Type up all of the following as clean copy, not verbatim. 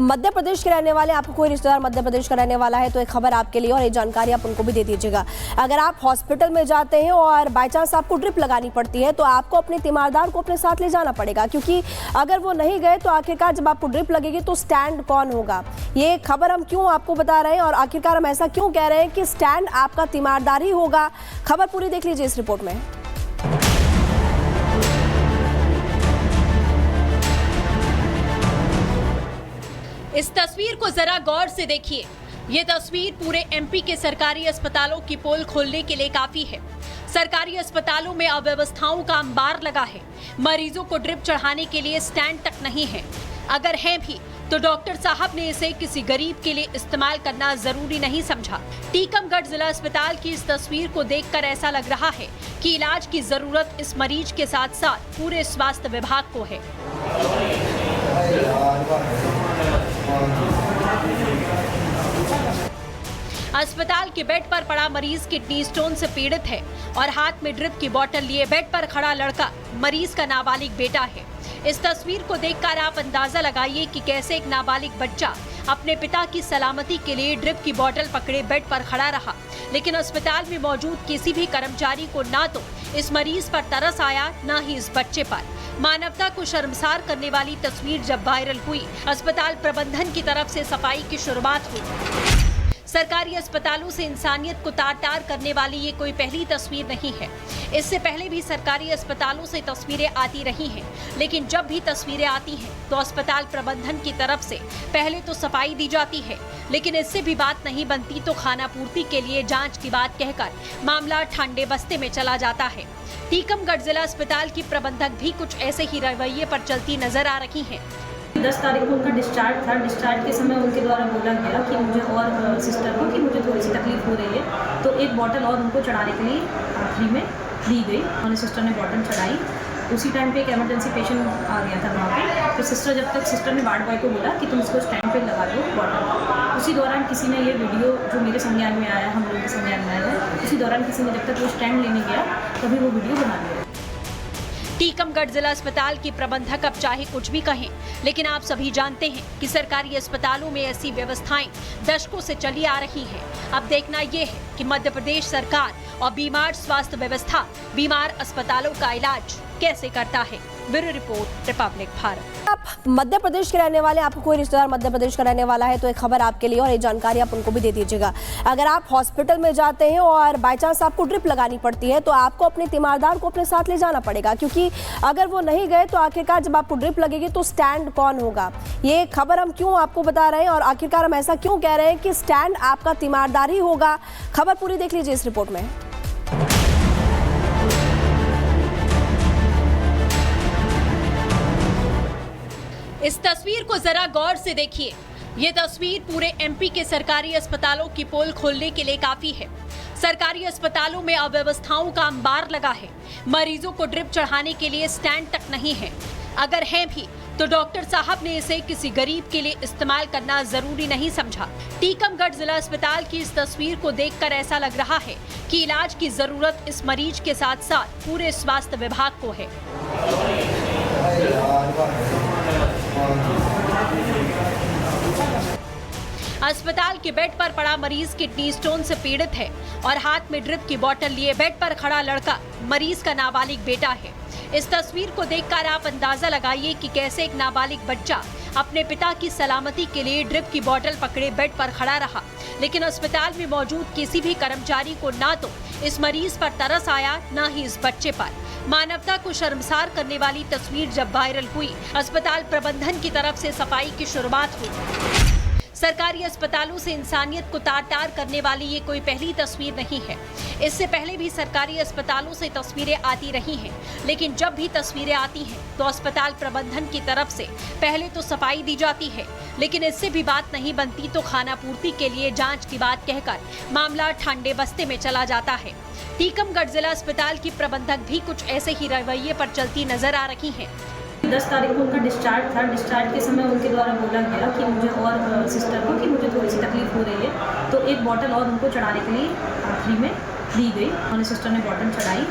मध्य प्रदेश के रहने वाले, आपको कोई रिश्तेदार मध्य प्रदेश का रहने वाला है तो एक खबर आपके लिए और ये जानकारी आप उनको भी दे दीजिएगा। अगर आप हॉस्पिटल में जाते हैं और बाय चांस आपको ड्रिप लगानी पड़ती है तो आपको अपने तीमारदार को अपने साथ ले जाना पड़ेगा, क्योंकि अगर वो नहीं गए तो आखिरकार जब आपको ड्रिप लगेगी तो स्टैंड कौन होगा। ये खबर हम क्यों आपको बता रहे हैं और आखिरकार हम ऐसा क्यों कह रहे हैं कि स्टैंड आपका तीमारदार ही होगा। खबर पूरी देख लीजिए इस रिपोर्ट में। इस तस्वीर को जरा गौर से देखिए। ये तस्वीर पूरे एमपी के सरकारी अस्पतालों की पोल खोलने के लिए काफी है। सरकारी अस्पतालों में अव्यवस्थाओं का अंबार लगा है। मरीजों को ड्रिप चढ़ाने के लिए स्टैंड तक नहीं है। अगर है भी तो डॉक्टर साहब ने इसे किसी गरीब के लिए इस्तेमाल करना जरूरी नहीं समझा। टीकमगढ़ जिला अस्पताल की इस तस्वीर को देखकर ऐसा लग रहा है कि इलाज की जरूरत इस मरीज के साथ साथ पूरे स्वास्थ्य विभाग को है। अस्पताल के बेड पर पड़ा मरीज किडनी स्टोन से पीड़ित है और हाथ में ड्रिप की बोतल लिए बेड पर खड़ा लड़का मरीज का नाबालिग बेटा है। इस तस्वीर को देखकर आप अंदाजा लगाइए कि कैसे एक नाबालिग बच्चा अपने पिता की सलामती के लिए ड्रिप की बोतल पकड़े बेड पर खड़ा रहा, लेकिन अस्पताल में मौजूद किसी भी कर्मचारी को ना तो इस मरीज पर तरस आया, ना ही इस बच्चे पर। मानवता को शर्मसार करने वाली तस्वीर जब वायरल हुई, अस्पताल प्रबंधन की तरफ से सफाई की शुरुआत हुई। सरकारी अस्पतालों से इंसानियत को तार-तार करने वाली ये कोई पहली तस्वीर नहीं है। इससे पहले भी सरकारी अस्पतालों से तस्वीरें आती रही हैं, लेकिन जब भी तस्वीरें आती हैं तो अस्पताल प्रबंधन की तरफ से पहले तो सफाई दी जाती है, लेकिन इससे भी बात नहीं बनती तो खाना पूर्ति के लिए जांच की बात कहकर मामला ठंडे बस्ते में चला जाता है। टीकमगढ़ जिला अस्पताल की प्रबंधक भी कुछ ऐसे ही रवैये पर चलती नजर आ रही हैं। 10 तारीख को उनका डिस्चार्ज था। डिस्चार्ज के समय उनके द्वारा बोला गया कि मुझे और सिस्टर को कि मुझे थोड़ी सी तकलीफ हो रही है, तो एक बॉटल और उनको चढ़ाने के लिए आखिरी में दी गई। उन्होंने सिस्टर ने बॉटल चढ़ाई। उसी टाइम पे एक इमरजेंसी पेशेंट आ गया था वहाँ पे, तो सिस्टर ने वार्ड बॉय को बोला कि तुम इसको स्टैंड पे लगा दो बॉटल। उसी दौरान किसी ने ये वीडियो जो मेरे संज्ञान में आया, हम लोगों के संज्ञान में आया है, उसी दौरान किसी ने जब तक वो स्टैंड लेने गया तभी वो वीडियो बना लिया। टीकमगढ़ जिला अस्पताल की प्रबंधक अब चाहे कुछ भी कहें, लेकिन आप सभी जानते हैं कि सरकारी अस्पतालों में ऐसी व्यवस्थाएं दशकों से चली आ रही हैं। अब देखना ये है कि मध्य प्रदेश सरकार और बीमार स्वास्थ्य व्यवस्था बीमार अस्पतालों का इलाज कैसे करता है। Bureau report, Republic Bharat. आप मध्य प्रदेश के रहने वाले, आपको कोई रिश्तेदार मध्य प्रदेश का रहने वाला है तो एक खबर आपके लिए और ये जानकारी आप उनको भी दे दीजिएगा। अगर आप हॉस्पिटल में जाते हैं और बाय चांस आपको ड्रिप लगानी पड़ती है तो आपको अपने तीमारदार को अपने साथ ले जाना पड़ेगा, क्योंकि अगर वो नहीं गए तो आखिरकार जब आपको ड्रिप लगेगी तो स्टैंड कौन होगा। ये खबर हम क्यों आपको बता रहे हैं और आखिरकार हम ऐसा क्यों कह रहे हैं कि स्टैंड आपका तीमारदार ही होगा। खबर पूरी देख लीजिए इस रिपोर्ट में। इस तस्वीर को जरा गौर से देखिए। ये तस्वीर पूरे एमपी के सरकारी अस्पतालों की पोल खोलने के लिए काफी है। सरकारी अस्पतालों में अव्यवस्थाओं का अंबार लगा है। मरीजों को ड्रिप चढ़ाने के लिए स्टैंड तक नहीं है। अगर है भी तो डॉक्टर साहब ने इसे किसी गरीब के लिए इस्तेमाल करना जरूरी नहीं समझा। टीकमगढ़ जिला अस्पताल की इस तस्वीर को देखकर ऐसा लग रहा है कि इलाज की जरूरत इस मरीज के साथ साथ पूरे स्वास्थ्य विभाग को है। अस्पताल के बेड पर पड़ा मरीज किडनी स्टोन से पीड़ित है और हाथ में ड्रिप की बोतल लिए बेड पर खड़ा लड़का मरीज का नाबालिग बेटा है। इस तस्वीर को देखकर आप अंदाजा लगाइए कि कैसे एक नाबालिग बच्चा अपने पिता की सलामती के लिए ड्रिप की बोतल पकड़े बेड पर खड़ा रहा, लेकिन अस्पताल में मौजूद किसी भी कर्मचारी को ना तो इस मरीज पर तरस आया, ना ही इस बच्चे पर। मानवता को शर्मसार करने वाली तस्वीर जब वायरल हुई, अस्पताल प्रबंधन की तरफ से सफाई की शुरुआत हुई। सरकारी अस्पतालों से इंसानियत को तार-तार करने वाली ये कोई पहली तस्वीर नहीं है। इससे पहले भी सरकारी अस्पतालों से तस्वीरें आती रही हैं, लेकिन जब भी तस्वीरें आती हैं तो अस्पताल प्रबंधन की तरफ से पहले तो सफाई दी जाती है, लेकिन इससे भी बात नहीं बनती तो खाना पूर्ति के लिए जांच की बात कहकर मामला ठंडे बस्ते में चला जाता है। टीकमगढ़ जिला अस्पताल की प्रबंधक भी कुछ ऐसे ही रवैये पर चलती नजर आ रही हैं। 10 तारीख को उनका डिस्चार्ज था। डिस्चार्ज के समय उनके द्वारा बोला गया कि मुझे और सिस्टर को कि मुझे थोड़ी सी तकलीफ हो रही है, तो एक बॉटल और उनको चढ़ाने के लिए आखिरी में दी गई। उन्होंने सिस्टर ने बॉटल चढ़ाई।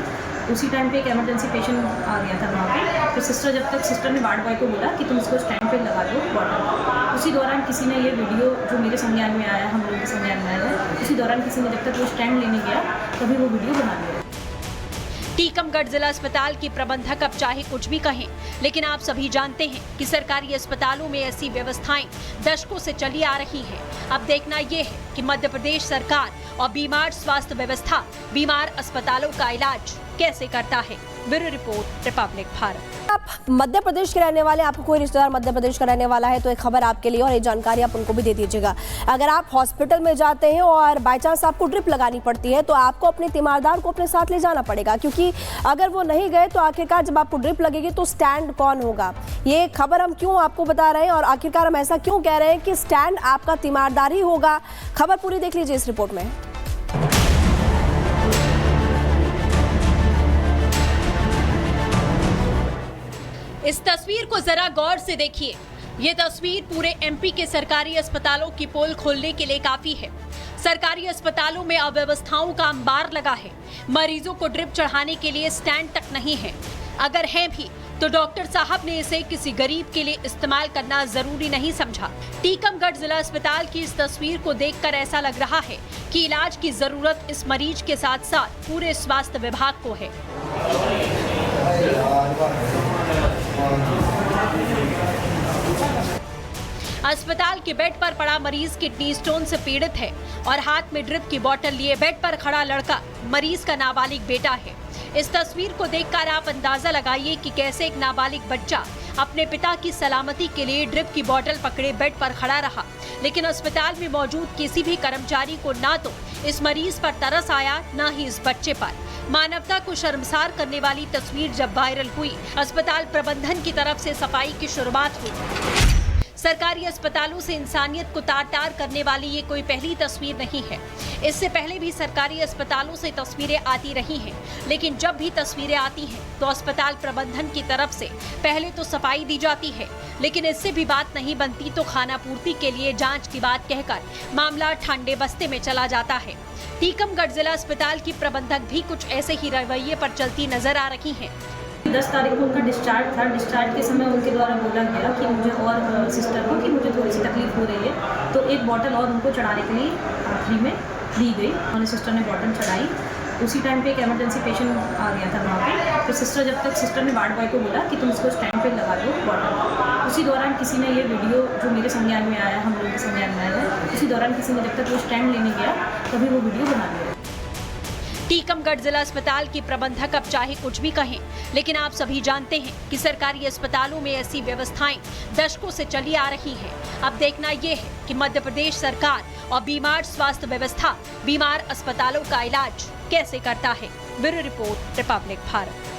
उसी टाइम पे एक इमरजेंसी पेशेंट आ गया था वहाँ पे, तो सिस्टर ने वार्ड बॉय को बोला कि तुम इसको स्टैंड पे लगा दो बॉटल। उसी दौरान किसी ने ये वीडियो जो मेरे संज्ञान में आया, हम लोगों के संज्ञान में आया है, उसी दौरान किसी ने जब तक वो स्टैंड लेने गया तभी वो वीडियो बना लिया। टीकमगढ़ जिला अस्पताल की प्रबंधक अब चाहे कुछ भी कहें, लेकिन आप सभी जानते हैं कि सरकारी अस्पतालों में ऐसी व्यवस्थाएं दशकों से चली आ रही हैं। अब देखना ये है कि मध्य प्रदेश सरकार और बीमार स्वास्थ्य व्यवस्था बीमार अस्पतालों का इलाज कैसे करता है। Bureau report, Republic Bharat. आप मध्य प्रदेश के रहने वाले, आपको कोई रिश्तेदार मध्य प्रदेश का रहने वाला है तो एक खबर आपके लिए और ये जानकारी आप उनको भी दे दीजिएगा। अगर आप हॉस्पिटल में जाते हैं और बाय चांस आपको ड्रिप लगानी पड़ती है तो आपको अपने तीमारदार को अपने साथ ले जाना पड़ेगा, क्योंकि अगर वो नहीं गए तो आखिरकार जब आपको ड्रिप लगेगी तो स्टैंड कौन होगा। ये खबर हम क्यों आपको बता रहे हैं और आखिरकार हम ऐसा क्यों कह रहे हैं कि स्टैंड आपका तीमारदार ही होगा। खबर पूरी देख लीजिए इस रिपोर्ट में। इस तस्वीर को जरा गौर से देखिए। ये तस्वीर पूरे एमपी के सरकारी अस्पतालों की पोल खोलने के लिए काफी है। सरकारी अस्पतालों में अव्यवस्थाओं का अंबार लगा है। मरीजों को ड्रिप चढ़ाने के लिए स्टैंड तक नहीं है। अगर है भी तो डॉक्टर साहब ने इसे किसी गरीब के लिए इस्तेमाल करना जरूरी नहीं समझा। टीकमगढ़ जिला अस्पताल की इस तस्वीर को देखकर ऐसा लग रहा है कि इलाज की जरूरत इस मरीज के साथ साथ पूरे स्वास्थ्य विभाग को है। अस्पताल के बेड पर पड़ा मरीज किडनी स्टोन से पीड़ित है और हाथ में ड्रिप की बोतल लिए बेड पर खड़ा लड़का मरीज का नाबालिग बेटा है। इस तस्वीर को देखकर आप अंदाजा लगाइए कि कैसे एक नाबालिग बच्चा अपने पिता की सलामती के लिए ड्रिप की बोतल पकड़े बेड पर खड़ा रहा, लेकिन अस्पताल में मौजूद किसी भी कर्मचारी को ना तो इस मरीज पर तरस आया, ना ही इस बच्चे पर। मानवता को शर्मसार करने वाली तस्वीर जब वायरल हुई, अस्पताल प्रबंधन की तरफ से सफाई की शुरुआत हुई। सरकारी अस्पतालों से इंसानियत को तार-तार करने वाली ये कोई पहली तस्वीर नहीं है। इससे पहले भी सरकारी अस्पतालों से तस्वीरें आती रही हैं, लेकिन जब भी तस्वीरें आती हैं तो अस्पताल प्रबंधन की तरफ से पहले तो सफाई दी जाती है, लेकिन इससे भी बात नहीं बनती तो खाना पूर्ति के लिए जांच की बात कहकर मामला ठंडे बस्ते में चला जाता है। टीकमगढ़ जिला अस्पताल की प्रबंधक भी कुछ ऐसे ही रवैये पर चलती नजर आ रही हैं। 10 तारीख को उनका डिस्चार्ज था। डिस्चार्ज के समय उनके द्वारा बोला गया कि मुझे और सिस्टर को कि मुझे थोड़ी सी तकलीफ हो रही है, तो एक बॉटल और उनको चढ़ाने के लिए फ्री में दी गई। उन्होंने सिस्टर ने बॉटल चढ़ाई। उसी टाइम पे एक इमरजेंसी पेशेंट आ गया था वहाँ पे, तो सिस्टर ने वार्ड बॉय को बोला कि तुम इसको स्टैंड पे लगा दो बॉटल। उसी दौरान किसी ने ये वीडियो जो मेरे संज्ञान में आया, हम लोगों के संज्ञान में आया है, उसी दौरान किसी ने जब तक वो स्टैंड लेने गया तभी वो वीडियो बना लिया। टीकमगढ़ जिला अस्पताल की प्रबंधक अब चाहे कुछ भी कहें, लेकिन आप सभी जानते हैं कि सरकारी अस्पतालों में ऐसी व्यवस्थाएं दशकों से चली आ रही हैं। अब देखना ये है कि मध्य प्रदेश सरकार और बीमार स्वास्थ्य व्यवस्था बीमार अस्पतालों का इलाज कैसे करता है। Bureau report, Republic Bharat.